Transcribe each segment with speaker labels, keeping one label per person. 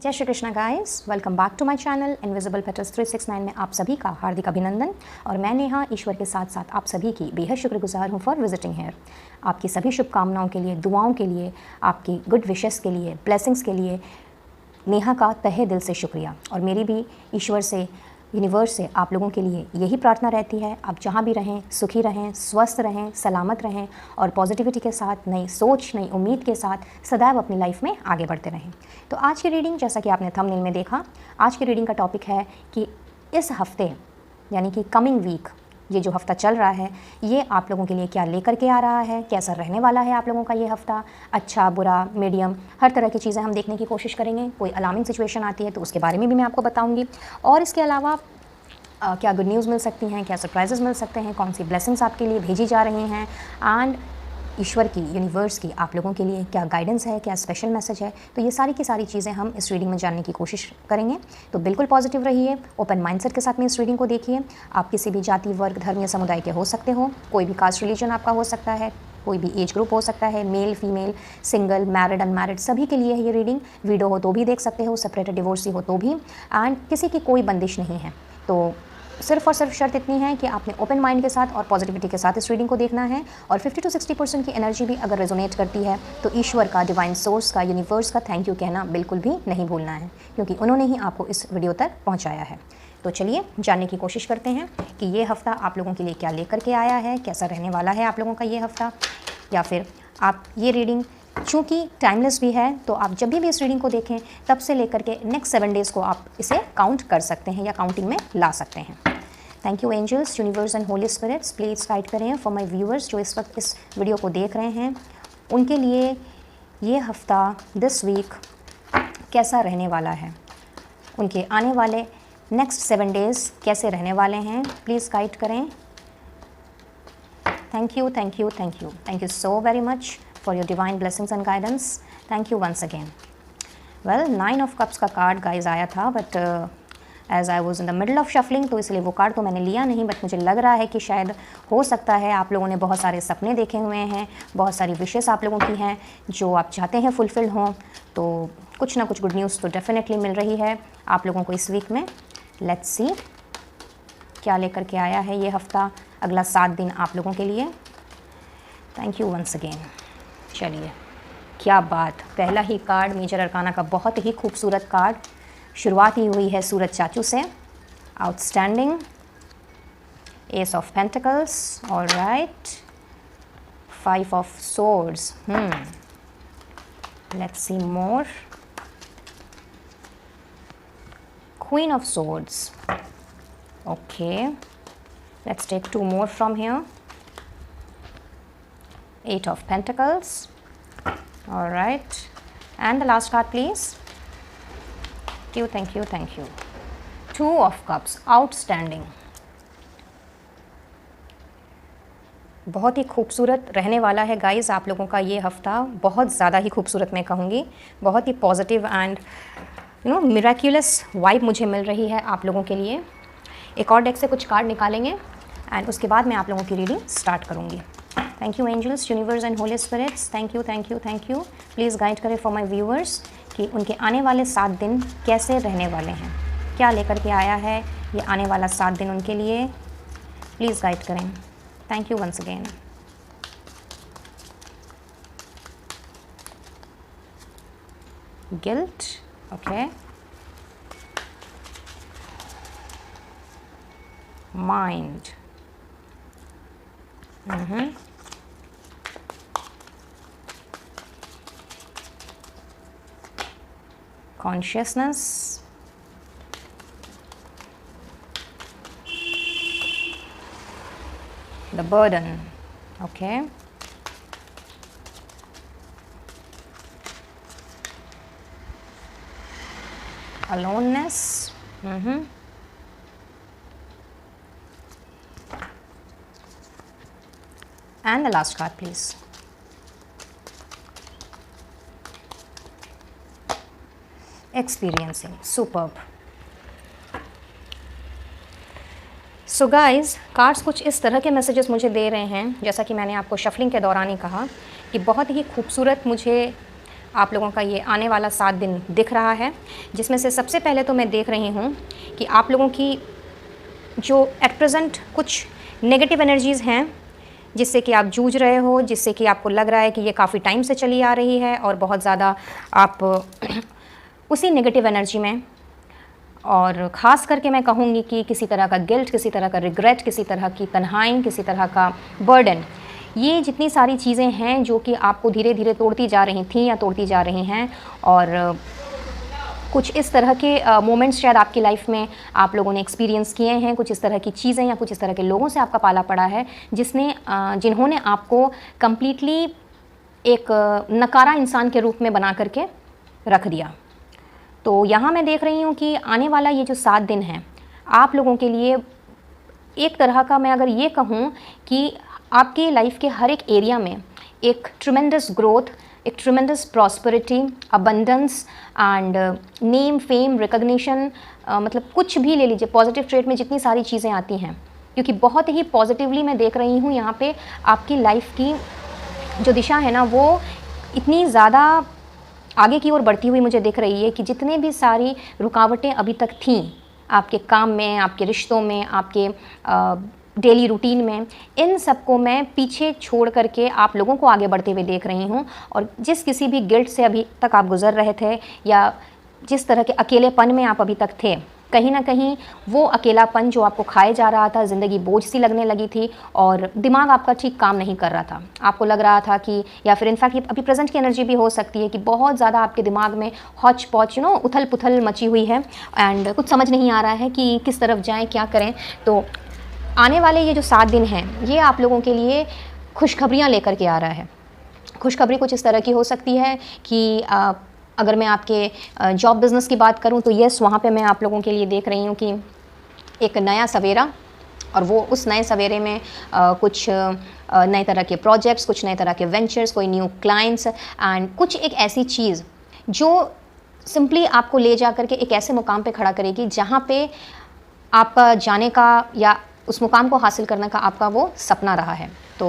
Speaker 1: जय Shri Krishna guys, welcome back to my channel invisible petals 369 में आप सभी का हार्दिक अभिनंदन। और मैं नेहा ईश्वर के साथ साथ आप सभी की बेहद शुक्रगुजार हूँ फॉर विजिटिंग हेयर। आपकी सभी शुभकामनाओं के लिए, दुआओं के लिए, आपकी गुड विशेस के लिए, ब्लेसिंग्स के लिए नेहा का तहे दिल से शुक्रिया। और मेरी भी ईश्वर से, यूनिवर्स से आप लोगों के लिए यही प्रार्थना रहती है, आप जहाँ भी रहें सुखी रहें, स्वस्थ रहें, सलामत रहें और पॉजिटिविटी के साथ, नई सोच, नई उम्मीद के साथ सदैव अपनी लाइफ में आगे बढ़ते रहें। तो आज की रीडिंग, जैसा कि आपने थंबनेल में देखा, आज की रीडिंग का टॉपिक है कि इस हफ्ते यानी कि कमिंग वीक, ये जो हफ्ता चल रहा है, ये आप लोगों के लिए क्या लेकर के आ रहा है, कैसा रहने वाला है आप लोगों का ये हफ्ता। अच्छा, बुरा, मीडियम, हर तरह की चीज़ें हम देखने की कोशिश करेंगे। कोई अलार्मिंग सिचुएशन आती है तो उसके बारे में भी मैं आपको बताऊंगी। और इसके अलावा क्या गुड न्यूज़ मिल सकती हैं, क्या सरप्राइजेस मिल सकते हैं, कौन सी ब्लेसिंग्स आपके लिए भेजी जा रही हैं, एंड ईश्वर की, यूनिवर्स की आप लोगों के लिए क्या गाइडेंस है, क्या स्पेशल मैसेज है। तो ये सारी की सारी चीज़ें हम इस रीडिंग में जानने की कोशिश करेंगे। तो बिल्कुल पॉजिटिव रहिए, ओपन माइंडसेट के साथ में इस रीडिंग को देखिए। आप किसी भी जाति, वर्ग, धर्म या समुदाय के हो सकते हो, कोई भी कास्ट, रिलीजन आपका हो सकता है, कोई भी एज ग्रुप हो सकता है, male, female, single, married, unmarried, सभी के लिए है ये रीडिंग। विडो हो तो भी देख सकते हो, सेपरेटेड, डिवोर्सी हो तो भी, एंड किसी की कोई बंदिश नहीं है। तो सिर्फ और सिर्फ शर्त इतनी है कि आपने ओपन माइंड के साथ और पॉजिटिविटी के साथ इस रीडिंग को देखना है। और 50 to 60% की एनर्जी भी अगर रेजोनेट करती है तो ईश्वर का, डिवाइन सोर्स का, यूनिवर्स का थैंक यू कहना बिल्कुल भी नहीं भूलना है, क्योंकि उन्होंने ही आपको इस वीडियो तक पहुंचाया है। तो चलिए जानने की कोशिश करते हैं कि ये हफ्ता आप लोगों के लिए क्या लेकर के आया है, कैसा रहने वाला है आप लोगों का ये हफ्ता। या फिर आप ये रीडिंग, चूँकि टाइमलेस भी है, तो आप जब भी इस रीडिंग को देखें तब से लेकर के नेक्स्ट 7 डेज़ को आप इसे काउंट कर सकते हैं या काउंटिंग में ला सकते हैं। Thank you angels, universe and holy spirits, please guide करें फॉर माय व्यूअर्स जो इस वक्त इस वीडियो को देख रहे हैं। उनके लिए ये हफ्ता, दिस वीक कैसा रहने वाला है, उनके आने वाले नेक्स्ट 7 डेज़ कैसे रहने वाले हैं, प्लीज़ गाइड करें। Thank you, thank you, thank you, thank you so very much for your divine blessings and guidance. Thank you once again. Well, 9 of cups का कार्ड गाइज आया था, but as I was in the middle of shuffling, तो इसलिए वो card तो मैंने लिया नहीं। बट मुझे लग रहा है कि शायद हो सकता है आप लोगों ने बहुत सारे सपने देखे हुए हैं, बहुत सारी विशेस आप लोगों की हैं जो आप चाहते हैं फुलफ़िल हों। तो कुछ ना कुछ गुड न्यूज़ तो डेफिनेटली मिल रही है आप लोगों को इस वीक में। लेट्स सी क्या लेकर के आया है ये हफ्ता, अगला 7 दिन आप लोगों के लिए। Thank you once again. चलिए, क्या बात, पहला ही कार्ड मेजर अरकाना का बहुत ही खूबसूरत कार्ड। शुरुआत ही हुई है सूरज चाचू से। Outstanding, ace of pentacles, alright, 5 of swords. Let's see more. Queen of swords. Okay, let's take 2 more from here. 8 of Pentacles. All right, and the last card please. Thank you, thank you, thank you. 2 of Cups. Outstanding. बहुत ही खूबसूरत रहने वाला है guys आप लोगों का ये हफ्ता, बहुत ज़्यादा ही खूबसूरत मैं कहूँगी। बहुत ही पॉजिटिव एंड मिराक्यूलस वाइब मुझे मिल रही है आप लोगों के लिए। एक और डेक से कुछ कार्ड निकालेंगे एंड उसके बाद मैं आप लोगों की रीडिंग स्टार्ट करूँगी। Thank you angels, universe and holy spirits, thank you, thank you, thank you. Please guide करें फॉर माय व्यूअर्स कि उनके आने वाले 7 दिन कैसे रहने वाले हैं, क्या लेकर के आया है ये आने वाला 7 दिन उनके लिए। प्लीज़ गाइड करें। Thank you once again. Guilt, okay, mind, consciousness, the burden, okay, aloneness, and the last card please. Experiencing, superb. So guys, cards कुछ इस तरह के मैसेजेस मुझे दे रहे हैं, जैसा कि मैंने आपको शफलिंग के दौरान ही कहा कि बहुत ही खूबसूरत मुझे आप लोगों का ये आने वाला 7 दिन दिख रहा है, जिसमें से सबसे पहले तो मैं देख रही हूँ कि आप लोगों की जो एट प्रेजेंट कुछ नेगेटिव एनर्जीज़ हैं जिससे कि आप जूझ रहे हो, जिससे कि आपको लग रहा है कि ये काफ़ी टाइम से चली आ रही है और बहुत ज़्यादा आप उसी नेगेटिव एनर्जी में, और ख़ास करके मैं कहूँगी कि किसी तरह का गिल्ट, किसी तरह का रिग्रेट, किसी तरह की तन्हाई, किसी तरह का बर्डन, ये जितनी सारी चीज़ें हैं जो कि आपको धीरे धीरे तोड़ती जा रही थी या तोड़ती जा रही हैं, और कुछ इस तरह के मोमेंट्स शायद आपकी लाइफ में आप लोगों ने एक्सपीरियंस किए हैं, कुछ इस तरह की चीज़ें या कुछ इस तरह के लोगों से आपका पाला पड़ा है जिन्होंने आपको कम्प्लीटली एक नकारा इंसान के रूप में बना करके रख दिया। तो यहाँ मैं देख रही हूँ कि आने वाला ये जो 7 दिन है आप लोगों के लिए एक तरह का, मैं अगर ये कहूँ कि आपकी लाइफ के हर एक एरिया में एक ट्रिमेंडस ग्रोथ, एक tremendous prosperity, abundance and name, fame, recognition, मतलब कुछ भी ले लीजिए, पॉजिटिव ट्रेड में जितनी सारी चीज़ें आती हैं, क्योंकि बहुत ही पॉजिटिवली मैं देख रही हूँ यहाँ पे आपकी लाइफ की जो दिशा है ना वो इतनी ज़्यादा आगे की ओर बढ़ती हुई मुझे दिख रही है कि जितने भी सारी रुकावटें अभी तक थीं आपके काम में, आपके रिश्तों में, आपके डेली रूटीन में, इन सबको मैं पीछे छोड़ करके आप लोगों को आगे बढ़ते हुए देख रही हूँ। और जिस किसी भी गिल्ट से अभी तक आप गुजर रहे थे या जिस तरह के अकेलेपन में आप अभी तक थे, कहीं ना कहीं वो अकेलापन जो आपको खाए जा रहा था, ज़िंदगी बोझ सी लगने लगी थी और दिमाग आपका ठीक काम नहीं कर रहा था, आपको लग रहा था कि, या फिर इनफैक्ट अभी प्रेजेंट की एनर्जी भी हो सकती है कि बहुत ज़्यादा आपके दिमाग में हौच पौच उथल पुथल मची हुई है एंड कुछ समझ नहीं आ रहा है कि किस तरफ जाएँ, क्या करें। तो आने वाले ये जो 7 दिन हैं ये आप लोगों के लिए खुशखबरियाँ लेकर के आ रहा है। खुशखबरी कुछ इस तरह की हो सकती है कि अगर मैं आपके जॉब बिज़नेस की बात करूं तो यस, वहाँ पे मैं आप लोगों के लिए देख रही हूँ कि एक नया सवेरा, और वो उस नए सवेरे में कुछ नए तरह के प्रोजेक्ट्स, कुछ नए तरह के वेंचर्स, कोई न्यू क्लाइंट्स एंड कुछ एक ऐसी चीज़ जो सिंपली आपको ले जा करके एक ऐसे मुकाम पे खड़ा करेगी जहाँ पे आपका जाने का या उस मुकाम को हासिल करने का आपका वो सपना रहा है। तो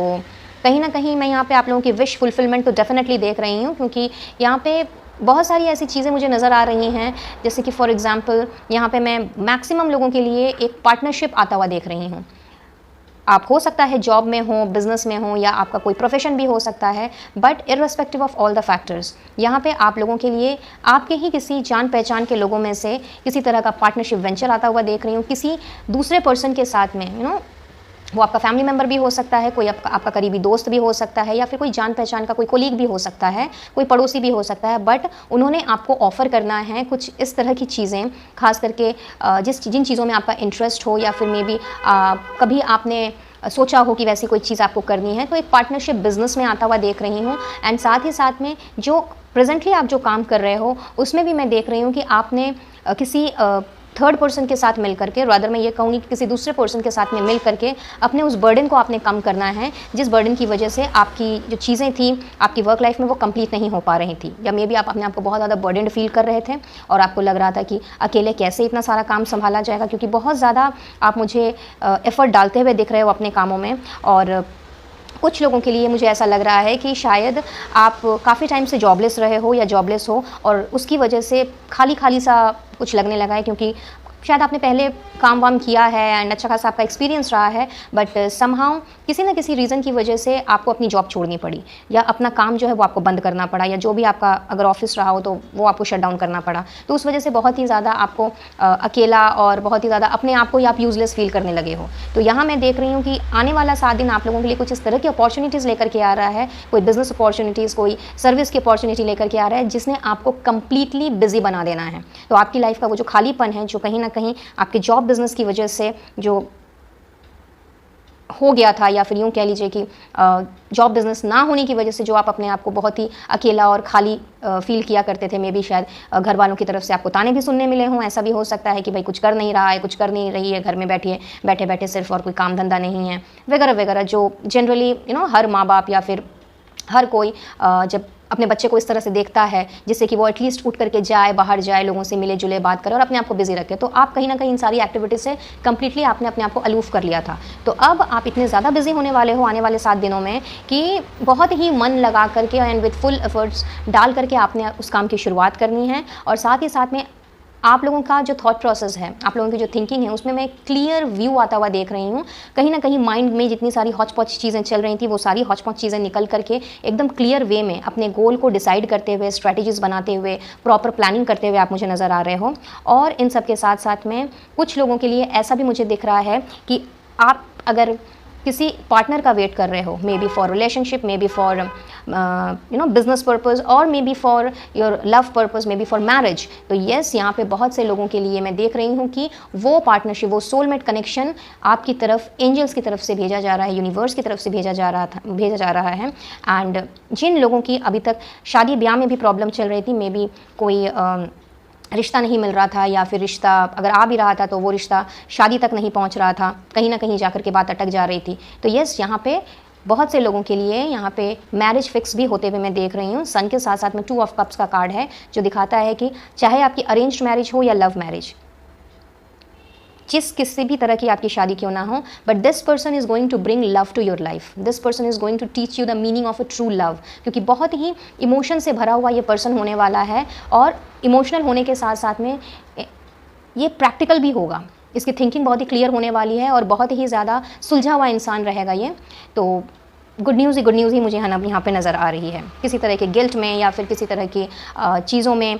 Speaker 1: कहीं ना कहीं मैं यहाँ पे आप लोगों की विश फुलफिलमेंट तो डेफिनेटली देख रही हूँ, क्योंकि यहाँ पे बहुत सारी ऐसी चीज़ें मुझे नज़र आ रही हैं, जैसे कि फॉर एग्जांपल यहाँ पे मैं मैक्सिमम लोगों के लिए एक पार्टनरशिप आता हुआ देख रही हूँ। आप हो सकता है जॉब में हो, बिजनेस में हो, या आपका कोई प्रोफेशन भी हो सकता है, but irrespective of all the factors यहाँ पे आप लोगों के लिए आपके ही किसी जान पहचान के लोगों में से किसी तरह का पार्टनरशिप वेंचर आता हुआ देख रही हूँ, किसी दूसरे पर्सन के साथ में वो आपका फैमिली मेम्बर भी हो सकता है, कोई आपका करीबी दोस्त भी हो सकता है, या फिर कोई जान पहचान का कोई कोलीग भी हो सकता है, कोई पड़ोसी भी हो सकता है, बट उन्होंने आपको ऑफ़र करना है कुछ इस तरह की चीज़ें, खास करके जिन चीज़ों में आपका इंटरेस्ट हो, या फिर मे बी कभी आपने सोचा हो कि वैसी कोई चीज़ आपको करनी है। तो एक पार्टनरशिप बिजनेस में आता हुआ देख रही हूँ। एंड साथ ही साथ में जो प्रेजेंटली आप जो काम कर रहे हो उसमें भी मैं देख रही हूँ कि आपने किसी थर्ड पर्सन के साथ मिल करके, रादर मैं ये कहूँगी कि किसी दूसरे पर्सन के साथ में मिल करके अपने उस बर्डन को आपने कम करना है, जिस बर्डन की वजह से आपकी जो चीज़ें थी आपकी वर्क लाइफ में वो कंप्लीट नहीं हो पा रही थी, या मे बी आप अपने आप को बहुत ज़्यादा बर्डन फील कर रहे थे और आपको लग रहा था कि अकेले कैसे इतना सारा काम संभाला जाएगा, क्योंकि बहुत ज़्यादा आप मुझे एफर्ट डालते हुए दिख रहे हो अपने कामों में। और कुछ लोगों के लिए मुझे ऐसा लग रहा है कि शायद आप काफ़ी टाइम से जॉबलेस रहे हो या जॉबलेस हो और उसकी वजह से खाली खाली सा कुछ लगने लगा है, क्योंकि शायद आपने पहले काम वाम किया है एंड अच्छा खासा आपका एक्सपीरियंस रहा है, बट समहाउ किसी न किसी रीज़न की वजह से आपको अपनी जॉब छोड़नी पड़ी, या अपना काम जो है वो आपको बंद करना पड़ा, या जो भी आपका अगर ऑफिस रहा हो तो वो आपको शट डाउन करना पड़ा। तो उस वजह से बहुत ही ज़्यादा आपको अकेला और बहुत ही ज़्यादा अपने आप को ही आप यूजलेस फील करने लगे हो। तो यहाँ मैं देख रही हूँ कि आने वाला 7 दिन आप लोगों के लिए कुछ इस तरह की अपॉर्चुनिटीज़ लेकर के आ रहा है, कोई बिजनेस अपॉर्चुनिटीज़, कोई सर्विस की अपॉर्चुनिटी लेकर के आ रहा है, जिसने आपको कंप्लीटली बिजी बना देना है। तो आपकी लाइफ का वो जो खालीपन है, जो कहीं ना कहीं आपके जॉब बिजनेस की वजह से जो हो गया था, या फिर यूँ कह लीजिए कि जॉब बिजनेस ना होने की वजह से जो आप अपने आप को बहुत ही अकेला और खाली फील किया करते थे, मे बी शायद घर वालों की तरफ से आपको ताने भी सुनने मिले हों। ऐसा भी हो सकता है कि भाई कुछ कर नहीं रहा है, कुछ कर नहीं रही है, घर में बैठे बैठे सिर्फ, और कोई काम धंधा नहीं है वगैरह वगैरह, जो जनरली हर माँ बाप या फिर हर कोई जब अपने बच्चे को इस तरह से देखता है जिससे कि वो एटलीस्ट उठ करके जाए, बाहर जाए, लोगों से मिले जुले, बात करे और अपने आप को बिजी रखे। तो आप कहीं ना कहीं इन सारी एक्टिविटीज़ से कंप्लीटली आपने अपने आप को अलूफ कर लिया था। तो अब आप इतने ज़्यादा बिजी होने वाले हो आने वाले 7 दिनों में कि बहुत ही मन लगा करके एंड विद फुल एफर्ट्स डाल करके आपने उस काम की शुरुआत करनी है। और साथ ही साथ में आप लोगों का जो थॉट प्रोसेस है, आप लोगों की जो थिंकिंग है, उसमें मैं क्लियर व्यू आता हुआ देख रही हूँ। कहीं ना कहीं माइंड में जितनी सारी हौच पौच चीज़ें चल रही थी, वो सारी हौच पौच चीज़ें निकल करके एकदम क्लियर वे में अपने गोल को डिसाइड करते हुए, स्ट्रैटेजीज बनाते हुए, प्रॉपर प्लानिंग करते हुए आप मुझे नज़र आ रहे हो। और इन सब के साथ साथ में कुछ लोगों के लिए ऐसा भी मुझे दिख रहा है कि आप अगर किसी पार्टनर का वेट कर रहे हो, may be for relationship, may be for business purpose, और may be for your love purpose, may be for marriage, तो येस, यहाँ पे बहुत से लोगों के लिए मैं देख रही हूँ कि वो पार्टनरशिप, वो सोलमेट कनेक्शन आपकी तरफ एंजल्स की तरफ से भेजा जा रहा है, यूनिवर्स की तरफ से भेजा जा रहा है। एंड जिन लोगों की अभी तक शादी ब्याह में भी प्रॉब्लम चल रही थी, मे बी कोई रिश्ता नहीं मिल रहा था, या फिर रिश्ता अगर आ भी रहा था तो वो रिश्ता शादी तक नहीं पहुंच रहा था, कहीं ना कहीं जाकर के बात अटक जा रही थी, तो यस, यहाँ पे बहुत से लोगों के लिए यहाँ पे मैरिज फिक्स भी होते हुए मैं देख रही हूँ। सन के साथ साथ में 2 ऑफ कप्स का कार्ड है जो दिखाता है कि चाहे आपकी अरेंज्ड मैरिज हो या लव मैरिज, जिस किसी भी तरह की आपकी शादी क्यों ना हो, but this person is going to bring love to your life, this person is going to teach you the meaning of a true love, क्योंकि बहुत ही इमोशन से भरा हुआ ये पर्सन होने वाला है। और इमोशनल होने के साथ साथ में ये प्रैक्टिकल भी होगा, इसकी थिंकिंग बहुत ही क्लियर होने वाली है और बहुत ही ज़्यादा सुलझा हुआ इंसान रहेगा ये। तो गुड न्यूज़ ही मुझे यहाँ पे नज़र आ रही है। किसी तरह के गिल्ट में या फिर किसी तरह की चीज़ों में,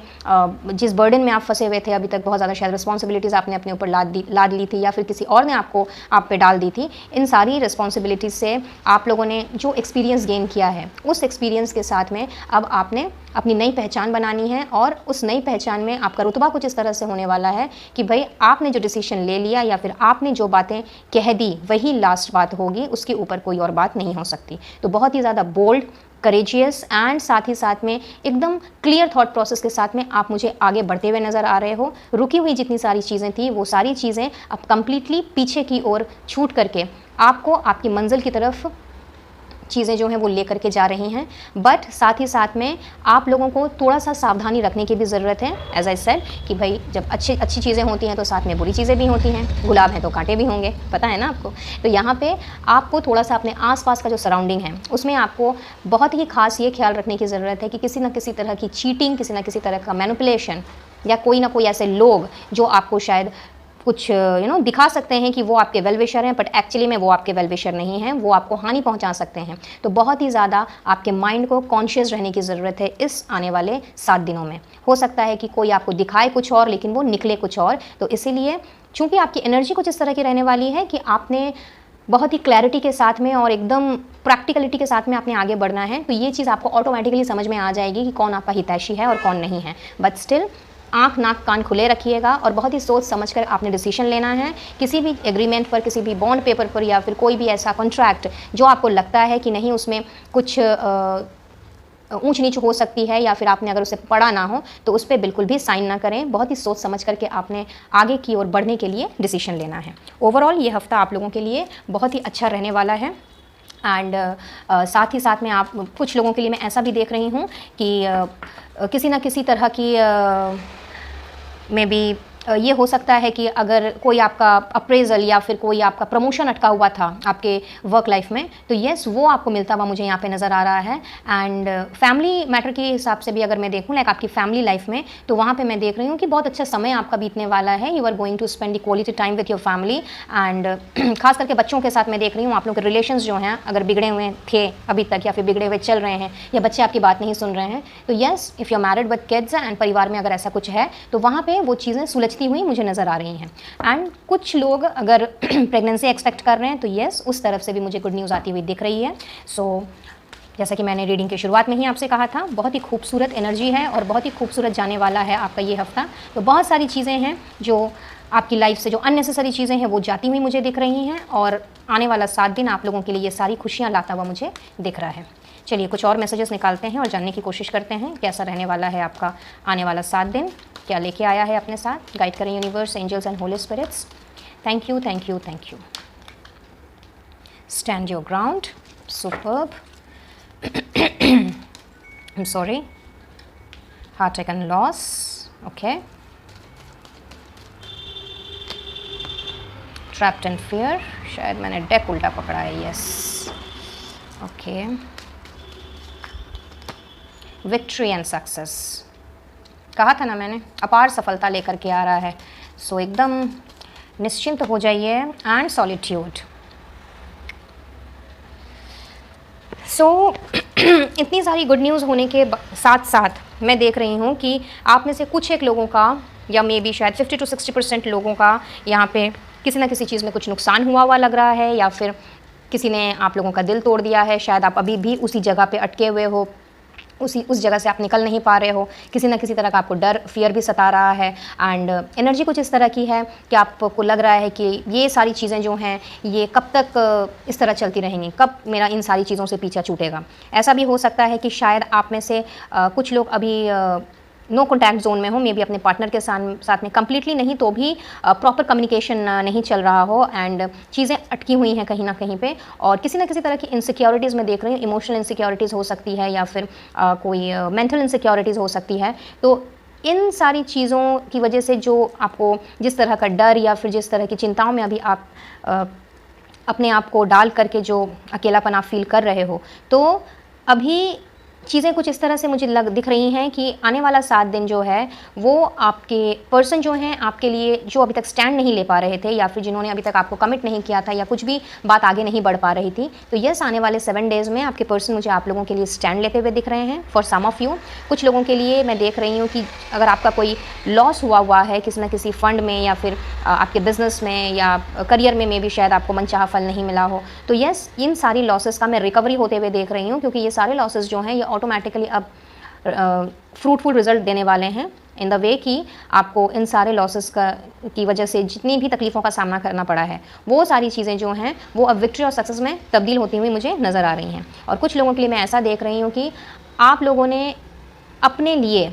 Speaker 1: जिस बर्डन में आप फंसे हुए थे अभी तक, बहुत ज़्यादा शायद रिस्पॉन्सिबिलिटीज़ आपने अपने ऊपर लाद ली थी या फिर किसी और ने आप पे डाल दी थी, इन सारी रिस्पॉन्सिबिलिटीज़ से आप लोगों ने जो एक्सपीरियंस गेन किया है, उस एक्सपीरियंस के साथ में अब आपने अपनी नई पहचान बनानी है। और उस नई पहचान में आपका रुतबा कुछ इस तरह से होने वाला है कि भाई आपने जो डिसीजन ले लिया या फिर आपने जो बातें कह दी वही लास्ट बात होगी, उसके ऊपर कोई और बात नहीं हो सकती। तो बहुत ही ज़्यादा बोल्ड, करेजियस एंड साथ ही साथ में एकदम क्लियर थॉट प्रोसेस के साथ में आप मुझे आगे बढ़ते हुए नज़र आ रहे हो। रुकी हुई जितनी सारी चीज़ें थी वो सारी चीज़ें अब कंप्लीटली पीछे की ओर छूट करके आपको आपकी मंजिल की तरफ चीज़ें जो हैं वो लेकर के जा रही हैं। बट साथ ही साथ में आप लोगों को थोड़ा सा सावधानी रखने की भी ज़रूरत है। एज आई सेड कि भाई जब अच्छी चीज़ें होती हैं तो साथ में बुरी चीज़ें भी होती हैं, गुलाब हैं तो कांटे भी होंगे, पता है ना आपको। तो यहाँ पे आपको थोड़ा सा अपने आसपास का जो सराउंडिंग है उसमें आपको बहुत ही खास ये ख्याल रखने की ज़रूरत है कि किसी न किसी तरह की चीटिंग, किसी न किसी तरह का मैनिपुलेशन या कोई ना कोई ऐसे लोग जो आपको शायद कुछ दिखा सकते हैं कि वो आपके वेल विशर हैं, बट एक्चुअली में वो आपके वेल विशर नहीं हैं, वो आपको हानि पहुंचा सकते हैं। तो बहुत ही ज़्यादा आपके माइंड को कॉन्शियस रहने की ज़रूरत है इस आने वाले 7 दिनों में। हो सकता है कि कोई आपको दिखाए कुछ और लेकिन वो निकले कुछ और। तो इसीलिए चूँकि आपकी एनर्जी कुछ इस तरह की रहने वाली है कि आपने बहुत ही क्लैरिटी के साथ में और एकदम प्रैक्टिकलिटी के साथ में आपने आगे बढ़ना है। तो ये चीज़ आपको ऑटोमेटिकली समझ में आ जाएगी कि कौन आपका हितैषी है और कौन नहीं है। बट स्टिल आँख नाक कान खुले रखिएगा और बहुत ही सोच समझकर आपने डिसीजन लेना है। किसी भी एग्रीमेंट पर, किसी भी बॉन्ड पेपर पर या फिर कोई भी ऐसा कॉन्ट्रैक्ट जो आपको लगता है कि नहीं उसमें कुछ ऊंच नीच हो सकती है या फिर आपने अगर उसे पढ़ा ना हो तो उस पर बिल्कुल भी साइन ना करें। बहुत ही सोच समझ करके आपने आगे की ओर बढ़ने के लिए डिसीजन लेना है। ओवरऑल ये हफ्ता आप लोगों के लिए बहुत ही अच्छा रहने वाला है। एंड साथ ही साथ में आप कुछ लोगों के लिए मैं ऐसा भी देख रही हूँ कि किसी ना किसी तरह की मे बी ये हो सकता है कि अगर कोई आपका अप्रेजल या फिर कोई आपका प्रमोशन अटका हुआ था आपके वर्क लाइफ में तो येस वो आपको मिलता हुआ मुझे यहाँ पे नज़र आ रहा है। एंड फैमिली मैटर के हिसाब से भी अगर मैं देखूँ लाइक आपकी फैमिली लाइफ में तो वहाँ पे मैं देख रही हूँ कि बहुत अच्छा समय आपका बीतने वाला है। You are going to spend the quality time with your family. And खास करके बच्चों के साथ मैं देख रही हूँ आप लोग के रिलेशंस जो हैं अगर बिगड़े हुए थे अभी तक या फिर बिगड़े हुए चल रहे हैं या बच्चे आपकी बात नहीं सुन रहे हैं तो yes if you are married with kids and परिवार में अगर ऐसा कुछ है तो वहाँ पर वो चीज़ें सुलझती हुई मुझे नज़र आ रही हैं। एंड कुछ लोग अगर प्रेगनेंसी एक्सपेक्ट कर रहे हैं तो येस उस तरफ से भी मुझे गुड न्यूज़ आती हुई दिख रही है। सो जैसा कि मैंने रीडिंग की शुरुआत में ही आपसे कहा था बहुत ही खूबसूरत एनर्जी है और बहुत ही खूबसूरत जाने वाला है आपका ये हफ्ता। तो बहुत सारी चीज़ें हैं जो आपकी लाइफ से जो अननेसेसरी चीज़ें हैं वो जाती हुई मुझे दिख रही हैं और आने वाला 7 दिन आप लोगों के लिए ये सारी खुशियाँ लाता हुआ मुझे दिख रहा है। चलिए कुछ और मैसेजेस निकालते हैं और जानने की कोशिश करते हैं कैसा रहने वाला है आपका आने वाला 7 दिन, क्या लेके आया है अपने साथ। गाइड करें universe, angels and holy spirits. Thank you, thank you, thank you. Stand your ground. Superb. I'm sorry, heartache and loss. Okay. Trapped in fear. शायद मैंने डेक उल्टा पकड़ा है. Yes. Okay. Victory and success. कहा था ना मैंने, अपार सफलता लेकर के आ रहा है. सो एकदम निश्चिंत हो जाइए. And solitude. सो इतनी सारी गुड न्यूज़ होने के साथ साथ मैं देख रही हूँ कि आप में से कुछ एक लोगों का, या मे बी शायद 50 to 60% लोगों का यहाँ पे किसी ना किसी चीज़ में कुछ नुकसान हुआ लग रहा है, या फिर किसी ने आप लोगों का दिल तोड़ दिया है. शायद आप अभी भी उसी जगह पे अटके हुए हो, उस जगह से आप निकल नहीं पा रहे हो. किसी ना किसी तरह का आपको डर, फियर भी सता रहा है. एंड एनर्जी कुछ इस तरह की है कि आपको लग रहा है कि ये सारी चीज़ें जो हैं ये कब तक इस तरह चलती रहेंगी, कब मेरा इन सारी चीज़ों से पीछा छूटेगा. ऐसा भी हो सकता है कि शायद आप में से कुछ लोग अभी नो कॉन्टैक्ट जोन में हो, मे बी अपने पार्टनर के साथ में कम्प्लीटली नहीं तो भी प्रॉपर कम्युनिकेशन नहीं चल रहा हो, एंड चीज़ें अटकी हुई हैं कहीं ना कहीं पे, और किसी ना किसी तरह की इनसिक्योरिटीज़ में देख रही हूँ. इमोशनल इनसिक्योरिटीज़ हो सकती है, या फिर कोई मेंटल इनसिक्योरिटीज़ हो सकती है. तो इन सारी चीज़ों की वजह से जो आपको जिस तरह का डर या फिर जिस तरह की चिंताओं में अभी आप अपने आप को डाल करके जो अकेलापन आप फील कर रहे हो, तो अभी चीज़ें कुछ इस तरह से मुझे दिख रही हैं कि आने वाला 7 दिन जो है वो आपके पर्सन जो हैं आपके लिए, जो अभी तक स्टैंड नहीं ले पा रहे थे, या फिर जिन्होंने अभी तक आपको कमिट नहीं किया था, या कुछ भी बात आगे नहीं बढ़ पा रही थी, तो यस, आने वाले 7 डेज़ में आपके पर्सन मुझे आप लोगों के लिए स्टैंड लेते हुए दिख रहे हैं. फॉर सम ऑफ यू, कुछ लोगों के लिए मैं देख रही हूँ कि अगर आपका कोई लॉस हुआ है किसी न किसी फंड में, या फिर आपके बिजनेस में या करियर में भी शायद आपको मनचाहा फल नहीं मिला हो, तो यस, इन सारी लॉसेस का मैं रिकवरी होते हुए देख रही हूँ, क्योंकि ये सारे लॉसेस जो हैं ये ऑटोमेटिकली अब फ्रूटफुल रिजल्ट देने वाले हैं, इन द वे कि आपको इन सारे लॉसेस की वजह से जितनी भी तकलीफ़ों का सामना करना पड़ा है, वो सारी चीज़ें जो हैं वो अब विक्ट्री और सक्सेस में तब्दील होती हुई मुझे नज़र आ रही हैं. और कुछ लोगों के लिए मैं ऐसा देख रही हूँ कि आप लोगों ने अपने लिए,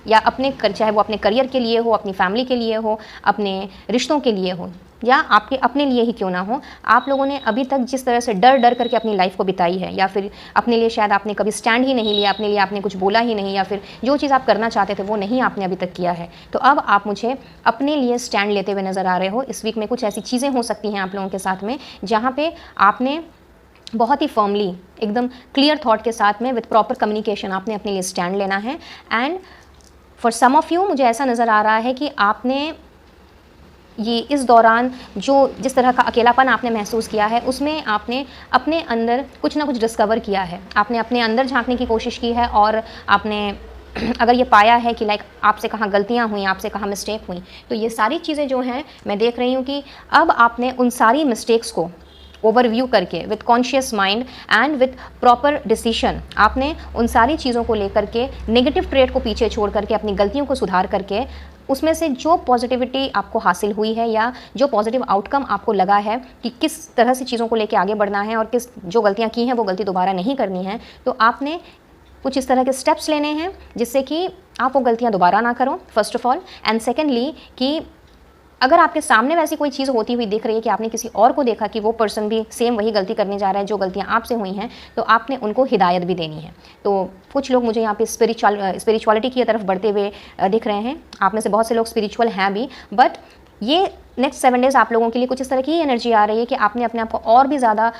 Speaker 1: या अपने चाहे वो अपने करियर के लिए हो, अपनी फैमिली के लिए हो, अपने रिश्तों के लिए हो, या आपके अपने लिए ही क्यों ना हो, आप लोगों ने अभी तक जिस तरह से डर करके अपनी लाइफ को बिताई है, या फिर अपने लिए शायद आपने कभी स्टैंड ही नहीं लिया, अपने लिए आपने कुछ बोला ही नहीं, या फिर जो चीज़ आप करना चाहते थे वो नहीं आपने अभी तक किया है, तो अब आप मुझे अपने लिए स्टैंड लेते हुए नज़र आ रहे हो. इस वीक में कुछ ऐसी चीज़ें हो सकती हैं आप लोगों के साथ में जहाँ पे आपने बहुत ही फर्मली, एकदम क्लियर थॉट के साथ में, विद प्रॉपर कम्युनिकेशन आपने अपने लिए स्टैंड लेना है. And for some of you मुझे ऐसा नज़र आ रहा है कि आपने ये इस दौरान जिस तरह का अकेलापन आपने महसूस किया है, उसमें आपने अपने अंदर कुछ ना कुछ डिस्कवर किया है. आपने अपने अंदर झांकने की कोशिश की है, और आपने अगर ये पाया है कि लाइक आपसे कहाँ गलतियाँ हुई, आपसे कहाँ मिस्टेक हुई, तो ये सारी चीज़ें जो हैं मैं देख रही हूँ कि अब आपने उन सारी मिस्टेक्स को ओवरव्यू करके with conscious mind and with proper decision, आपने उन सारी चीज़ों को लेकर के, नेगेटिव ट्रेड को पीछे छोड़ करके, अपनी गलतियों को सुधार करके, उसमें से जो पॉजिटिविटी आपको हासिल हुई है, या जो पॉजिटिव आउटकम आपको लगा है कि किस तरह से चीज़ों को लेके आगे बढ़ना है, और जो गलतियाँ की हैं वो गलती दोबारा नहीं करनी है, तो आपने कुछ इस तरह के स्टेप्स लेने हैं जिससे कि आप वो गलतियाँ दोबारा ना करो, first of all. And secondly कि अगर आपके सामने वैसी कोई चीज़ होती हुई दिख रही है कि आपने किसी और को देखा कि वो पर्सन भी सेम वही गलती करने जा रहा है जो गलतियाँ आपसे हुई हैं, तो आपने उनको हिदायत भी देनी है. तो कुछ लोग मुझे यहाँ पे स्पिरिचुअलिटी की तरफ बढ़ते हुए दिख रहे हैं. आप में से बहुत से लोग स्पिरिचुअल हैं भी, बट ये नेक्स्ट 7 डेज़ आप लोगों के लिए कुछ इस तरह की एनर्जी आ रही है कि आपने अपने आप को और भी ज़्यादा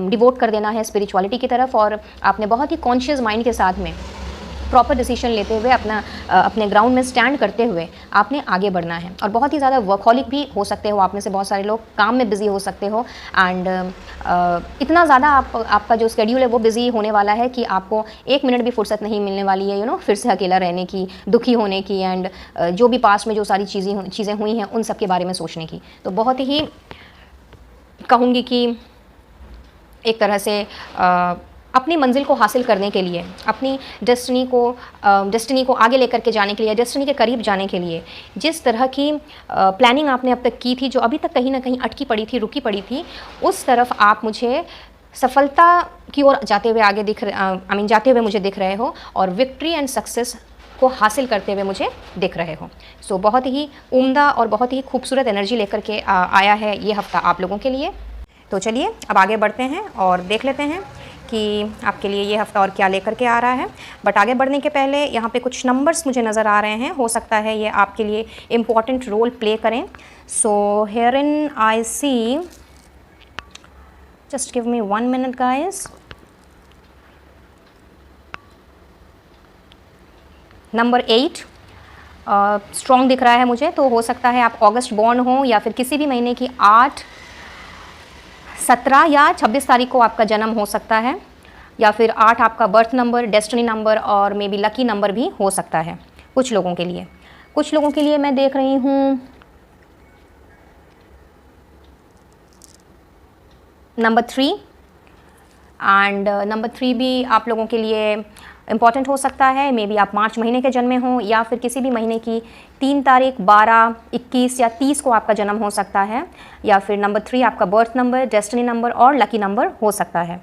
Speaker 1: डिवोट कर देना है स्पिरिचुअलिटी की तरफ, और आपने बहुत ही कॉन्शियस माइंड के साथ में प्रॉपर डिसीजन लेते हुए अपने ग्राउंड में स्टैंड करते हुए आपने आगे बढ़ना है. और बहुत ही ज़्यादा वर्कहॉलिक भी हो सकते हो, आप में से बहुत सारे लोग काम में बिजी हो सकते हो, एंड इतना ज़्यादा आपका जो स्केड्यूल है वो बिजी होने वाला है कि आपको 1 मिनट भी फुर्सत नहीं मिलने वाली है फिर से अकेला रहने की, दुखी होने की, एंड जो भी पास्ट में जो सारी चीज़ें हुई हैं उन सब के बारे में सोचने की. तो बहुत ही कहूँगी कि एक तरह से अपनी मंजिल को हासिल करने के लिए, अपनी डेस्टिनी को आगे लेकर के जाने के लिए, डेस्टिनी के करीब जाने के लिए जिस तरह की प्लानिंग आपने अब तक की थी, जो अभी तक कहीं ना कहीं अटकी पड़ी थी, रुकी पड़ी थी, उस तरफ आप मुझे सफलता की ओर जाते हुए मुझे दिख रहे हो, और विक्ट्री एंड सक्सेस को हासिल करते हुए मुझे दिख रहे हो. सो बहुत ही उम्दा और बहुत ही खूबसूरत एनर्जी लेकर के आया है ये हफ्ता आप लोगों के लिए. तो चलिए अब आगे बढ़ते हैं और देख लेते हैं कि आपके लिए ये हफ़्ता और क्या लेकर के आ रहा है। बट आगे बढ़ने के पहले यहाँ पे कुछ नंबर्स मुझे नज़र आ रहे हैं, हो सकता है ये आपके लिए इम्पॉर्टेंट रोल प्ले करें। So here in I see, just give me 1 minute guys. Number 8 strong दिख रहा है मुझे, तो हो सकता है आप अगस्त बॉर्न हो या फिर किसी भी महीने की 8, 17 या 26 तारीख को आपका जन्म हो सकता है, या फिर 8 आपका बर्थ नंबर, डेस्टिनी नंबर और मे बी लकी नंबर भी हो सकता है कुछ लोगों के लिए। कुछ लोगों के लिए मैं देख रही हूँ नंबर 3, एंड नंबर 3 भी आप लोगों के लिए इम्पॉर्टेंट हो सकता है। मे बी आप मार्च महीने के जन्मे हों या फिर किसी भी महीने की 3 तारीख, 12, 21 या 30 को आपका जन्म हो सकता है, या फिर नंबर 3 आपका बर्थ नंबर, डेस्टिनी नंबर और लकी नंबर हो सकता है।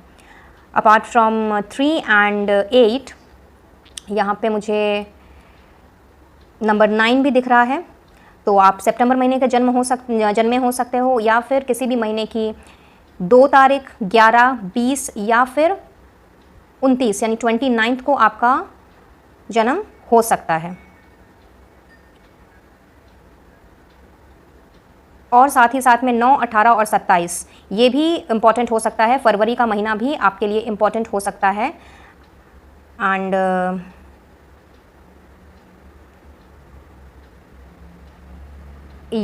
Speaker 1: अपार्ट फ्रॉम 3 एंड 8 यहाँ पे मुझे नंबर 9 भी दिख रहा है, तो आप सितंबर महीने के जन्मे हो सकते हो या फिर किसी भी महीने की 2 तारीख, 11, 20 या फिर 29 यानी 29 को आपका जन्म हो सकता है। और साथ ही साथ में 9, 18 और 27 ये भी इम्पॉर्टेंट हो सकता है। फरवरी का महीना भी आपके लिए इम्पॉर्टेंट हो सकता है। एंड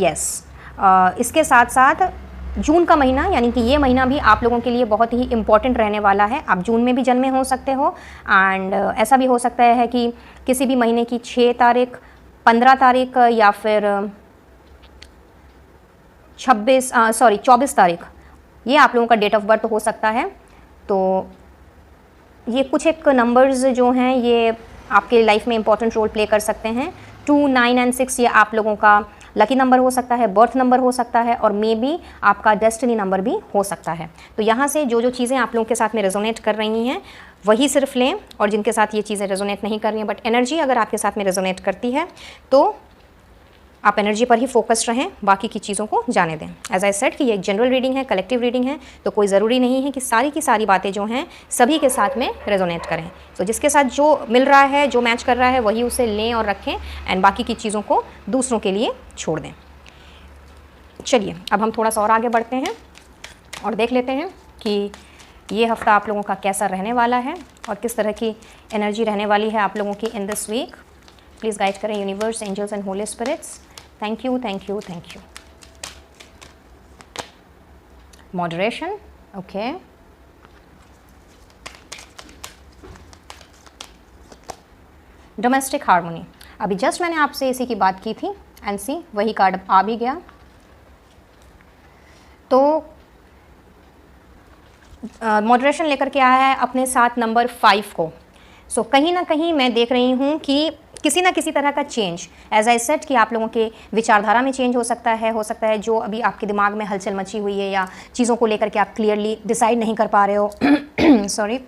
Speaker 1: यस, इसके साथ साथ जून का महीना यानी कि ये महीना भी आप लोगों के लिए बहुत ही इम्पॉर्टेंट रहने वाला है। आप जून में भी जन्मे हो सकते हो, एंड ऐसा भी हो सकता है कि किसी भी महीने की 6 तारीख, 15 तारीख या फिर 24 तारीख ये आप लोगों का डेट ऑफ बर्थ हो सकता है। तो ये कुछ एक नंबर्स जो हैं ये आपके लाइफ में इंपॉर्टेंट रोल प्ले कर सकते हैं। 2, 9 एंड 6 ये आप लोगों का लकी नंबर हो सकता है, बर्थ नंबर हो सकता है और मे बी आपका डेस्टिनी नंबर भी हो सकता है। तो यहाँ से जो जो चीज़ें आप लोगों के साथ में रेजोनेट कर रही हैं वही सिर्फ लें, और जिनके साथ ये चीज़ें रेजोनेट नहीं कर रही हैं, बट एनर्जी अगर आपके साथ में रेजोनेट करती है तो आप एनर्जी पर ही फोकस्ड रहें, बाकी की चीज़ों को जाने दें। एज आई सेड कि ये एक जनरल रीडिंग है, कलेक्टिव रीडिंग है, तो कोई ज़रूरी नहीं है कि सारी की सारी बातें जो हैं सभी के साथ में रेजोनेट करें। तो जिसके साथ जो मिल रहा है, जो मैच कर रहा है, वही उसे लें और रखें, एंड बाकी की चीज़ों को दूसरों के लिए छोड़ दें। चलिए अब हम थोड़ा सा और आगे बढ़ते हैं और देख लेते हैं कि ये हफ्ता आप लोगों का कैसा रहने वाला है और किस तरह की एनर्जी रहने वाली है आप लोगों की in this week. Please guide करें universe, angels and holy spirits. Thank you, thank you, thank you. Moderation, okay. Domestic harmony, अभी जस्ट मैंने आपसे इसी की बात की थी, एंड सी वही कार्ड आ भी गया। तो मॉडरेशन लेकर के आया है अपने साथ नंबर 5 को। सो कहीं ना कहीं मैं देख रही हूँ कि किसी ना किसी तरह का चेंज, एज आई सेड कि आप लोगों के विचारधारा में चेंज हो सकता है जो अभी आपके दिमाग में हलचल मची हुई है या चीज़ों को लेकर के आप क्लियरली डिसाइड नहीं कर पा रहे हो सॉरी,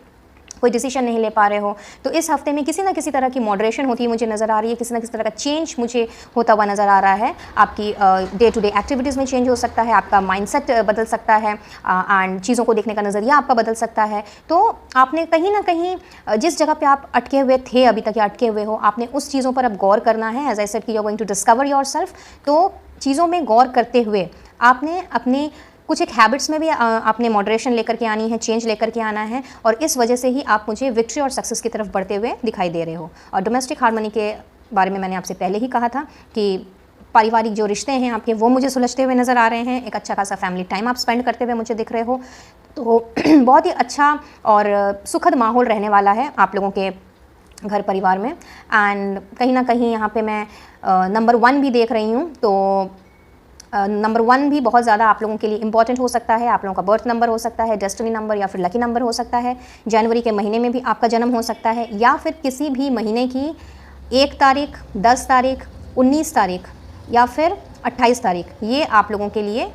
Speaker 1: कोई डिसीजन नहीं ले पा रहे हो, तो इस हफ्ते में किसी ना किसी तरह की मॉडरेशन होती है मुझे नज़र आ रही है। किसी ना किसी तरह का चेंज मुझे होता हुआ नज़र आ रहा है। आपकी डे टू डे एक्टिविटीज़ में चेंज हो सकता है, आपका माइंडसेट बदल सकता है, एंड चीज़ों को देखने का नज़रिया आपका बदल सकता है। तो आपने कहीं ना कहीं जिस जगह पे आप अटके हुए थे अभी तक या अटके हुए हो, आपने उस चीज़ों पर अब गौर करना है। एज आई सेड कि you are going to discover yourself. तो चीज़ों में गौर करते हुए आपने अपने कुछ एक हैबिट्स में भी आपने मॉडरेशन लेकर के आनी है, चेंज लेकर के आना है, और इस वजह से ही आप मुझे विक्ट्री और सक्सेस की तरफ बढ़ते हुए दिखाई दे रहे हो। और डोमेस्टिक हार्मनी के बारे में मैंने आपसे पहले ही कहा था कि पारिवारिक जो रिश्ते हैं आपके वो मुझे सुलझते हुए नज़र आ रहे हैं। एक अच्छा खासा फैमिली टाइम आप स्पेंड करते हुए मुझे दिख रहे हो, तो बहुत ही अच्छा और सुखद माहौल रहने वाला है आप लोगों के घर परिवार में। एंड कहीं ना कहीं यहाँ पे मैं नंबर 1 भी देख रही हूँ, तो नंबर 1 भी बहुत ज़्यादा आप लोगों के लिए इंपॉर्टेंट हो सकता है। आप लोगों का बर्थ नंबर हो सकता है, डेस्टिनी नंबर या फिर लकी नंबर हो सकता है। जनवरी के महीने में भी आपका जन्म हो सकता है, या फिर किसी भी महीने की 1 तारीख, 10 तारीख, 19 तारीख या फिर 28 तारीख, ये आप लोगों के लिए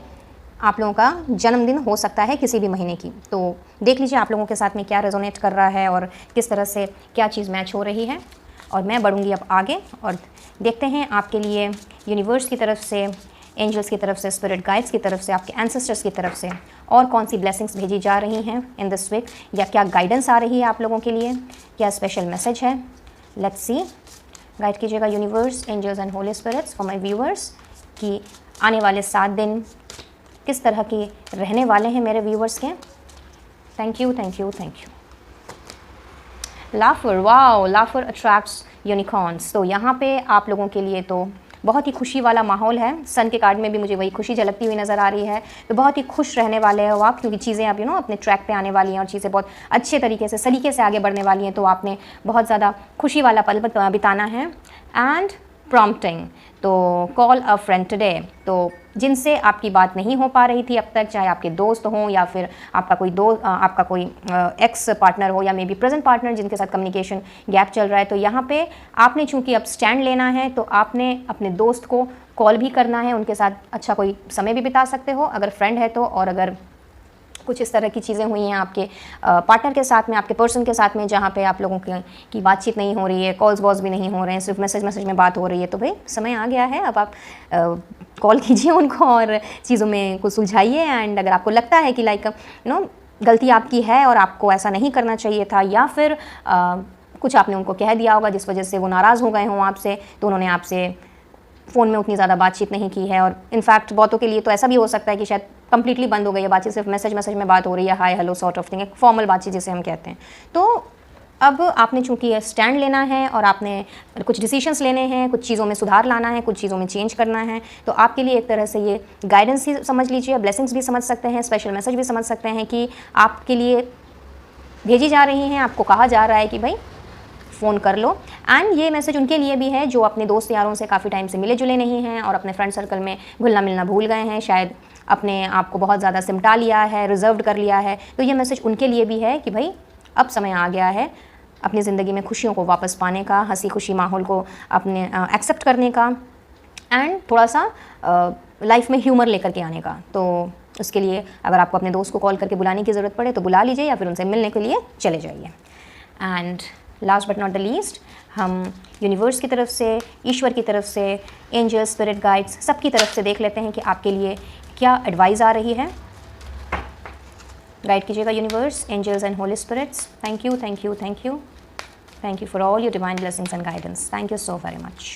Speaker 1: आप लोगों का जन्मदिन हो सकता है किसी भी महीने की। तो देख लीजिए आप लोगों के साथ में क्या रेजोनेट कर रहा है और किस तरह से क्या चीज़ मैच हो रही है। और मैं बढ़ूँगी अब आगे और देखते हैं आपके लिए यूनिवर्स की तरफ से एंजल्स की तरफ से, स्पिरिट गाइड्स की तरफ से, आपके एंसेस्टर्स की तरफ से और कौन सी ब्लेसिंग्स भेजी जा रही हैं इन दिस वीक, या क्या गाइडेंस आ रही है आप लोगों के लिए, क्या स्पेशल मैसेज है। Let's see. गाइड कीजिएगा universe, angels and holy spirits for my viewers कि आने वाले 7 दिन किस तरह के रहने वाले हैं मेरे व्यूअर्स के। Thank you, thank you, thank you. लाफर, wow, लाफर attracts unicorns. तो यहाँ पे आप लोगों के लिए तो बहुत ही खुशी वाला माहौल है। सन के कार्ड में भी मुझे वही खुशी झलकती हुई नज़र आ रही है। तो बहुत ही खुश रहने वाले हो आप, क्योंकि चीज़ें आप अपने ट्रैक पे आने वाली हैं और चीज़ें बहुत अच्छे तरीके से, सलीके से आगे बढ़ने वाली हैं। तो आपने बहुत ज़्यादा खुशी वाला पल बिताना है। एंड प्रॉम्प्टिंग, तो कॉल अ फ्रेंड टुडे। तो जिनसे आपकी बात नहीं हो पा रही थी अब तक, चाहे आपके दोस्त हों या फिर आपका कोई एक्स पार्टनर हो या मे बी प्रेजेंट पार्टनर जिनके साथ कम्युनिकेशन गैप चल रहा है, तो यहाँ पे आपने चूंकि अब स्टैंड लेना है तो आपने अपने दोस्त को कॉल भी करना है, उनके साथ अच्छा कोई समय भी बिता सकते हो अगर फ्रेंड है तो। और अगर कुछ इस तरह की चीज़ें हुई हैं आपके पार्टनर के साथ में, आपके पर्सन के साथ में, जहाँ पे आप लोगों की बातचीत नहीं हो रही है, कॉल्स वॉल्स भी नहीं हो रहे हैं, सिर्फ मैसेज में बात हो रही है, तो भाई समय आ गया है। अब आप कॉल कीजिए उनको और चीज़ों में कुछ सुलझाइए। एंड अगर आपको लगता है कि लाइक गलती आपकी है और आपको ऐसा नहीं करना चाहिए था, या फिर कुछ आपने उनको कह दिया होगा जिस वजह से वो नाराज़ हो गए हों आपसे, तो उन्होंने आपसे फ़ोन में उतनी ज़्यादा बातचीत नहीं की है। और इनफैक्ट बहुतों के लिए तो ऐसा भी हो सकता है कि शायद कंप्लीटली बंद हो गई है बातचीत, सिर्फ मैसेज में बात हो रही है, hi hello sort of thing, एक फॉर्मल बातचीत जिसे हम कहते हैं। तो अब आपने चूंकि स्टैंड लेना है और आपने कुछ डिसीजंस लेने हैं, कुछ चीज़ों में सुधार लाना है, कुछ चीज़ों में चेंज करना है, तो आपके लिए एक तरह से ये गाइडेंस ही समझ लीजिए, ब्लेसिंग्स भी समझ सकते हैं, स्पेशल मैसेज भी समझ सकते हैं कि आपके लिए भेजी जा रही हैं। आपको कहा जा रहा है कि भाई फ़ोन कर लो। एंड ये मैसेज उनके लिए भी है जो अपने दोस्त यारों से काफ़ी टाइम से मिले जुले नहीं हैं और अपने फ्रेंड सर्कल में घुलना मिलना भूल गए हैं, शायद अपने आप को बहुत ज़्यादा सिमटा लिया है, रिजर्व्ड कर लिया है। तो ये मैसेज उनके लिए भी है कि भाई अब समय आ गया है अपनी ज़िंदगी में खुशियों को वापस पाने का, हंसी खुशी माहौल को अपने एक्सेप्ट करने का, एंड थोड़ा सा लाइफ में ह्यूमर लेकर के आने का। तो उसके लिए अगर आपको अपने दोस्त को कॉल करके बुलाने की ज़रूरत पड़े तो बुला लीजिए, या फिर उनसे मिलने के लिए चले जाइए। And last but not the least, हम यूनिवर्स की तरफ से, ईश्वर की तरफ से, एंजल्स, स्पिरिट गाइड्स, सबकी तरफ से देख लेते हैं कि आपके लिए क्या एडवाइस आ रही है। गाइड कीजिएगा universe, angels and holy spirits. Thank you, thank you, thank you, thank you for all your divine blessings and guidance. Thank you so very much.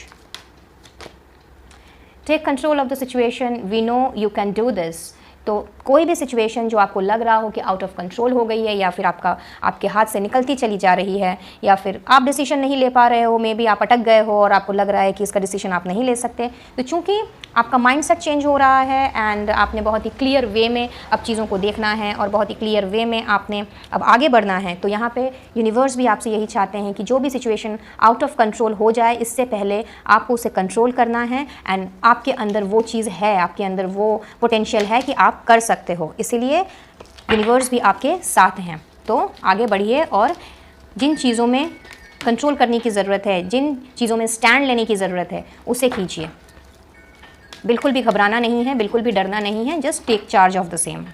Speaker 1: Take control of the situation, we know you can do this. तो कोई भी situation जो आपको लग रहा हो कि out of control हो गई है, या फिर आपके हाथ से निकलती चली जा रही है, या फिर आप डिसीजन नहीं ले पा रहे हो, मे बी आप अटक गए हो और आपको लग रहा है कि इसका डिसीजन आप नहीं ले सकते, तो चूंकि आपका माइंडसेट चेंज हो रहा है एंड आपने बहुत ही क्लियर वे में अब चीज़ों को देखना है और बहुत ही क्लियर वे में आपने अब आगे बढ़ना है, तो यहाँ पे यूनिवर्स भी आपसे यही चाहते हैं कि जो भी सिचुएशन आउट ऑफ कंट्रोल हो जाए, इससे पहले आपको उसे कंट्रोल करना है। एंड आपके अंदर वो चीज़ है, आपके अंदर वो पोटेंशियल है कि आप कर सकते हो, इसीलिए यूनिवर्स भी आपके साथ हैं। तो आगे बढ़िए और जिन चीज़ों में कंट्रोल करने की ज़रूरत है, जिन चीज़ों में स्टैंड लेने की ज़रूरत है, उसे कीजिए। बिल्कुल भी घबराना नहीं है, बिल्कुल भी डरना नहीं है, just take charge of the same.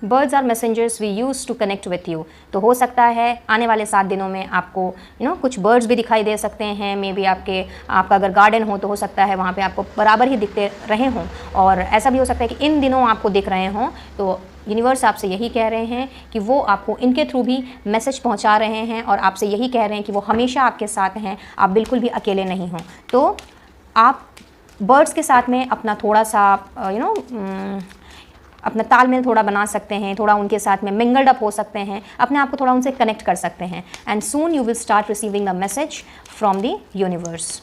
Speaker 1: Birds are messengers we use to connect with you. तो हो सकता है आने वाले 7 दिनों में आपको कुछ बर्ड्स भी दिखाई दे सकते हैं। मे बी आपका अगर गार्डन हो तो हो सकता है वहाँ पे आपको बराबर ही दिखते रहे हों, और ऐसा भी हो सकता है कि इन दिनों आपको दिख रहे हों। तो यूनिवर्स आपसे यही कह रहे हैं कि वो आपको इनके थ्रू भी मैसेज पहुँचा रहे हैं और आपसे यही कह रहे हैं कि वो हमेशा आपके साथ हैं, आप बिल्कुल भी अकेले नहीं हों। तो आप बर्ड्स के साथ में अपना थोड़ा सा अपना तालमेल थोड़ा बना सकते हैं, थोड़ा उनके साथ में मिंगल्ड अप हो सकते हैं, अपने आप को थोड़ा उनसे कनेक्ट कर सकते हैं। And soon you will start receiving the message from the universe.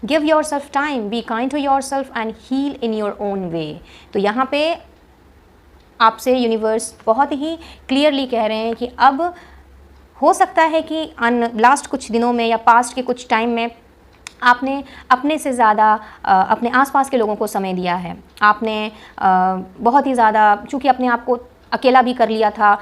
Speaker 1: Give yourself time, be kind to yourself and heal in your own way. तो यहाँ पे आपसे यूनिवर्स बहुत ही क्लियरली कह रहे हैं कि अब हो सकता है कि लास्ट कुछ दिनों में या पास्ट के कुछ टाइम में आपने अपने से ज़्यादा अपने आसपास के लोगों को समय दिया है। आपने बहुत ही ज़्यादा चूँकि अपने आप को अकेला भी कर लिया था।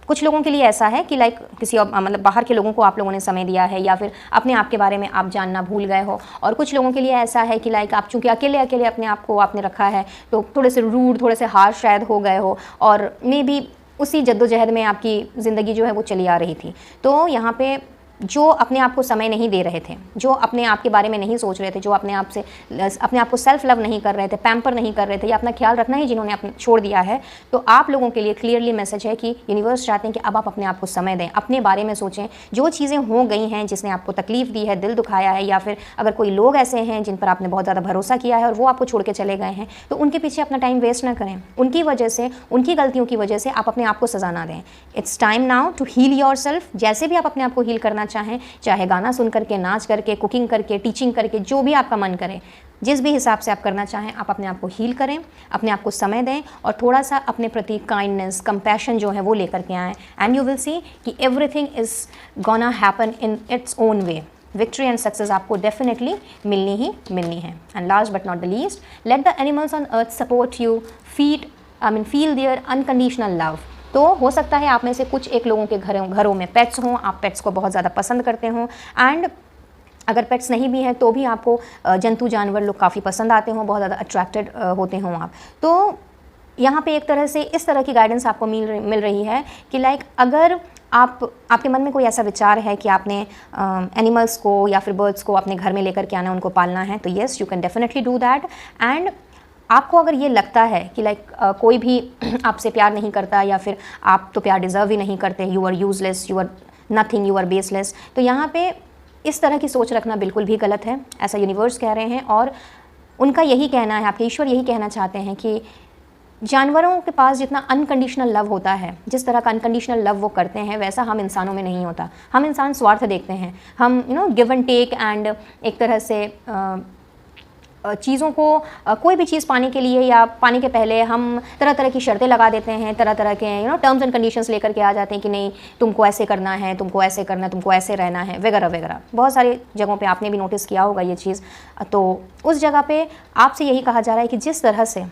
Speaker 1: कुछ लोगों के लिए ऐसा है कि लाइक किसी मतलब बाहर के लोगों को आप लोगों ने समय दिया है, या फिर अपने आप के बारे में आप जानना भूल गए हो। और कुछ लोगों के लिए ऐसा है कि लाइक आप चूँकि अकेले अकेले अपने आप को आपने रखा है, तो थोड़े से रूड, थोड़े से हार्श शायद हो गए हो, और मे बी उसी जद्दोजहद में आपकी ज़िंदगी जो है वो चली आ रही थी। तो यहाँ पे जो अपने आप को समय नहीं दे रहे थे, जो अपने आप के बारे में नहीं सोच रहे थे, जो अपने आप को सेल्फ लव नहीं कर रहे थे, पैम्पर नहीं कर रहे थे या अपना ख्याल रखना ही जिन्होंने छोड़ दिया है, तो आप लोगों के लिए क्लियरली मैसेज है कि यूनिवर्स चाहते हैं कि अब आप अपने आप को समय दें, अपने बारे में सोचें। जो चीज़ें हो गई हैं, जिसने आपको तकलीफ दी है, दिल दुखाया है, या फिर अगर कोई लोग ऐसे हैं जिन पर आपने बहुत ज़्यादा भरोसा किया है और वो आपको छोड़ के चले गए हैं, तो उनके पीछे अपना टाइम वेस्ट ना करें। उनकी वजह से, उनकी गलतियों की वजह से आप अपने आप को सजा ना दें। It's time now to heal yourself. जैसे भी आप अपने आप को हील करना चाहें, चाहे गाना सुन करके, नाच करके, कुकिंग करके, टीचिंग करके, जो भी आपका मन करे, जिस भी हिसाब से आप करना चाहें, आप अपने आप को हील करें, अपने आप को समय दें और थोड़ा सा अपने प्रति काइंडनेस, कंपैशन जो है वो लेकर के आएँ। एंड यू विल सी कि everything is gonna happen in its own way. Victory and success आपको डेफिनेटली मिलनी ही मिलनी है। And last but not the least, let the animals on earth support you, feel their unconditional love. तो हो सकता है आप में से कुछ एक लोगों के घरों में पेट्स हों, आप पेट्स को बहुत ज़्यादा पसंद करते हों, एंड अगर पेट्स नहीं भी हैं तो भी आपको जंतु जानवर लोग काफ़ी पसंद आते हों, बहुत ज़्यादा अट्रैक्टेड होते हों आप। तो यहाँ पे एक तरह से इस तरह की गाइडेंस आपको मिल रही है कि लाइक अगर आपके मन में कोई ऐसा विचार है कि आपने एनिमल्स को या फिर बर्ड्स को अपने घर में लेकर के आना, उनको पालना है, तो yes you can definitely do that. And आपको अगर ये लगता है कि लाइक कोई भी आपसे प्यार नहीं करता या फिर आप तो प्यार डिज़र्व ही नहीं करते, you are useless, you are nothing, you are baseless, तो यहाँ पे इस तरह की सोच रखना बिल्कुल भी गलत है। ऐसा यूनिवर्स कह रहे हैं और उनका यही कहना है, आपके ईश्वर यही कहना चाहते हैं कि जानवरों के पास जितना अनकंडीशनल लव होता है, जिस तरह का अनकंडीशनल लव वो करते हैं, वैसा हम इंसानों में नहीं होता। हम इंसान स्वार्थ देखते हैं, हम गिव एंड टेक, एंड एक तरह से चीज़ों को कोई भी चीज़ पाने के लिए या पाने के पहले हम तरह तरह की शर्तें लगा देते हैं, तरह तरह के टर्म्स एंड कंडीशंस लेकर के आ जाते हैं कि नहीं तुमको ऐसे करना है, तुमको ऐसे करना है, तुमको ऐसे रहना है, वगैरह वगैरह। बहुत सारी जगहों पे आपने भी नोटिस किया होगा ये चीज़। तो उस जगह पे आपसे यही कहा जा रहा है कि जिस तरह से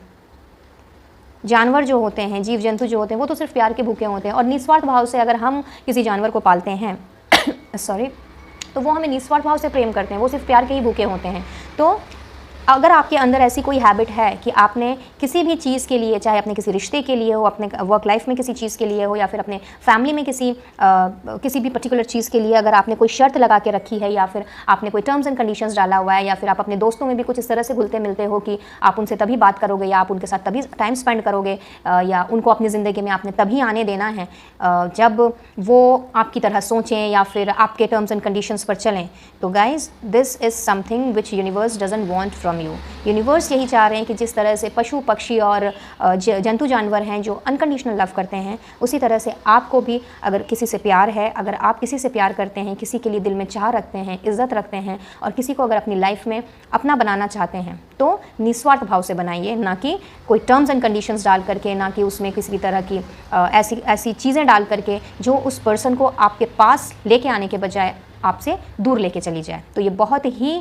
Speaker 1: जानवर जो होते हैं, जीव जंतु जो होते हैं, वो तो सिर्फ प्यार के भूखे होते हैं और निस्वार्थ भाव से अगर हम किसी जानवर को पालते हैं सॉरी, तो वो हमें निस्वार्थ भाव से प्रेम करते हैं, वो सिर्फ प्यार के ही भूखे होते हैं। तो अगर आपके अंदर ऐसी कोई हैबिट है कि आपने किसी भी चीज़ के लिए, चाहे अपने किसी रिश्ते के लिए हो, अपने वर्क लाइफ में किसी चीज़ के लिए हो, या फिर अपने फैमिली में किसी भी पर्टिकुलर चीज़ के लिए अगर आपने कोई शर्त लगा के रखी है, या फिर आपने कोई टर्म्स एंड कंडीशंस डाला हुआ है, या फिर आप अपने दोस्तों में भी कुछ इस तरह से घुलते मिलते हो कि आप उनसे तभी बात करोगे या आप उनके साथ तभी टाइम स्पेंड करोगे या उनको अपनी ज़िंदगी में आपने तभी आने देना है जब वो आपकी तरह सोचें या फिर आपके टर्म्स एंड कंडीशंस पर चलें, तो guys this is something which universe doesn't want from you. Universe यही चाह रहे हैं कि जिस तरह से पशु पक्षी और जंतु जानवर हैं जो अनकंडीशनल लव करते हैं, उसी तरह से आपको भी अगर किसी से प्यार है, अगर आप किसी से प्यार करते हैं, किसी के लिए दिल में चाह रखते हैं, इज़्ज़त रखते हैं और किसी को अगर अपनी लाइफ में अपना बनाना चाहते हैं, तो निस्वार्थ भाव से बनाइए, ना कि कोई टर्म्स एंड कंडीशंस डाल करके, ना कि उसमें किसी तरह की ऐसी चीज़ें डाल करके जो उस पर्सन को आपके पास लेके आने के बजाय आपसे दूर लेके चली जाए। तो ये बहुत ही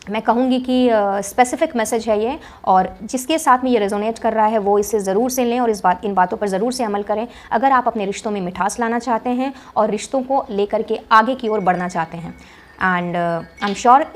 Speaker 1: मैं कहूँगी कि स्पेसिफिक मैसेज है ये, और जिसके साथ में ये रेजोनेट कर रहा है वो इसे ज़रूर से लें और इन बातों पर ज़रूर से अमल करें अगर आप अपने रिश्तों में मिठास लाना चाहते हैं और रिश्तों को लेकर के आगे की ओर बढ़ना चाहते हैं। एंड आई एम श्योर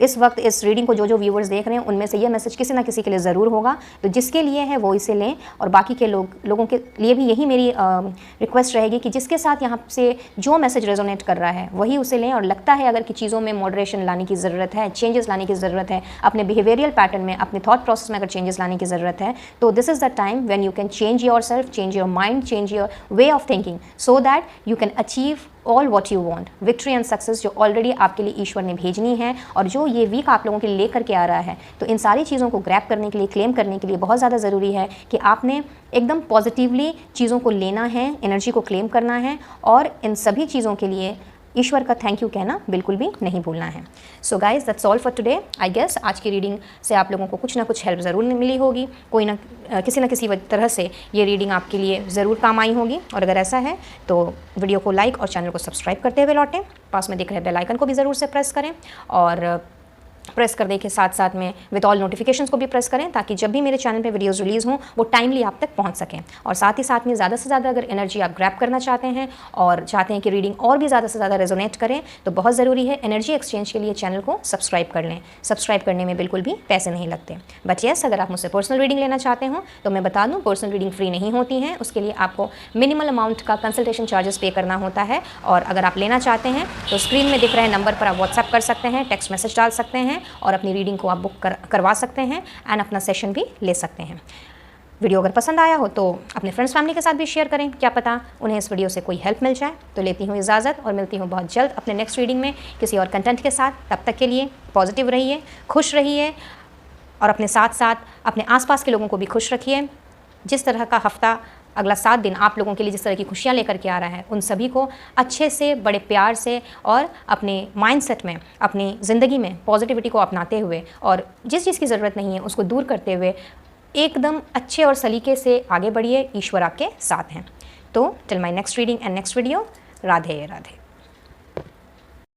Speaker 1: इस वक्त इस रीडिंग को जो व्यूवर्स देख रहे हैं उनमें से ये मैसेज किसी ना किसी के लिए ज़रूर होगा, तो जिसके लिए है वो इसे लें, और बाकी के लोगों के लिए भी यही मेरी रिक्वेस्ट रहेगी कि जिसके साथ यहाँ से जो मैसेज रेजोनेट कर रहा है वही उसे लें, और लगता है अगर कि चीज़ों में मॉडरेशन लाने की ज़रूरत है, चेंजेस लाने की ज़रूरत है, अपने बिहेवियरल पैटर्न में, अपने थॉट प्रोसेस में अगर चेंजेस लाने की ज़रूरत है, तो this is the time when you can change your self, change your mind, change your way of thinking, so that you can achieve all what you want, victory and success जो already आपके लिए ईश्वर ने भेजनी है और जो ये week आप लोगों के लिए लेकर के आ रहा है। तो इन सारी चीज़ों को ग्रैब करने के लिए, क्लेम करने के लिए बहुत ज़्यादा ज़रूरी है कि आपने एकदम पॉजिटिवली चीज़ों को लेना है, एनर्जी को क्लेम करना है, और इन सभी चीज़ों के लिए ईश्वर का थैंक यू कहना बिल्कुल भी नहीं भूलना है। So guys that's all for today. I guess आज की रीडिंग से आप लोगों को कुछ ना कुछ हेल्प ज़रूर मिली होगी, कोई ना किसी तरह से ये रीडिंग आपके लिए ज़रूर काम आई होगी, और अगर ऐसा है तो वीडियो को लाइक और चैनल को सब्सक्राइब करते हुए लौटें, पास में दिख रहे बेल आइकन को भी ज़रूर से प्रेस करें, और प्रेस कर दें के साथ साथ में विद ऑल नोटिफिकेशंस को भी प्रेस करें, ताकि जब भी मेरे चैनल पे वीडियोस रिलीज़ हों वो टाइमली आप तक पहुंच सकें। और साथ ही साथ में ज़्यादा से ज़्यादा अगर एनर्जी आप ग्रैब करना चाहते हैं और चाहते हैं कि रीडिंग और भी ज़्यादा से ज़्यादा रेजोनेट करें, तो बहुत ज़रूरी है एनर्जी एक्सचेंज के लिए चैनल को सब्सक्राइब कर लें। सब्सक्राइब करने में बिल्कुल भी पैसे नहीं लगते। बट येस, अगर आप मुझसे पर्सनल रीडिंग लेना चाहते हो तो मैं बता दूँ, पर्सनल रीडिंग फ्री नहीं होती हैं। उसके लिए आपको मिनिमल अमाउंट का कंसल्टेशन चार्जेस पे करना होता है। और अगर आप लेना चाहते हैं तो स्क्रीन में दिख रहे नंबर पर आप व्हाट्सएप कर सकते हैं, टेक्स्ट मैसेज डाल सकते हैं और अपनी रीडिंग को आप बुक करवा सकते हैं एंड अपना सेशन भी ले सकते हैं। वीडियो अगर पसंद आया हो तो अपने फ्रेंड्स फैमिली के साथ भी शेयर करें, क्या पता उन्हें इस वीडियो से कोई हेल्प मिल जाए। तो लेती हूँ इजाज़त और मिलती हूँ बहुत जल्द अपने नेक्स्ट रीडिंग में किसी और कंटेंट के साथ। तब तक के लिए पॉजिटिव रहिए, खुश रहिए और अपने साथ साथ अपने आसपास के लोगों को भी खुश रखिए। जिस तरह का हफ्ता अगला 7 दिन आप लोगों के लिए जिस तरह की खुशियाँ लेकर के आ रहा है, उन सभी को अच्छे से, बड़े प्यार से और अपने माइंडसेट में, अपनी ज़िंदगी में पॉजिटिविटी को अपनाते हुए और जिस चीज़ की ज़रूरत नहीं है उसको दूर करते हुए एकदम अच्छे और सलीके से आगे बढ़िए। ईश्वर आपके साथ हैं। तो till my next reading and next video, Radhe Radhe.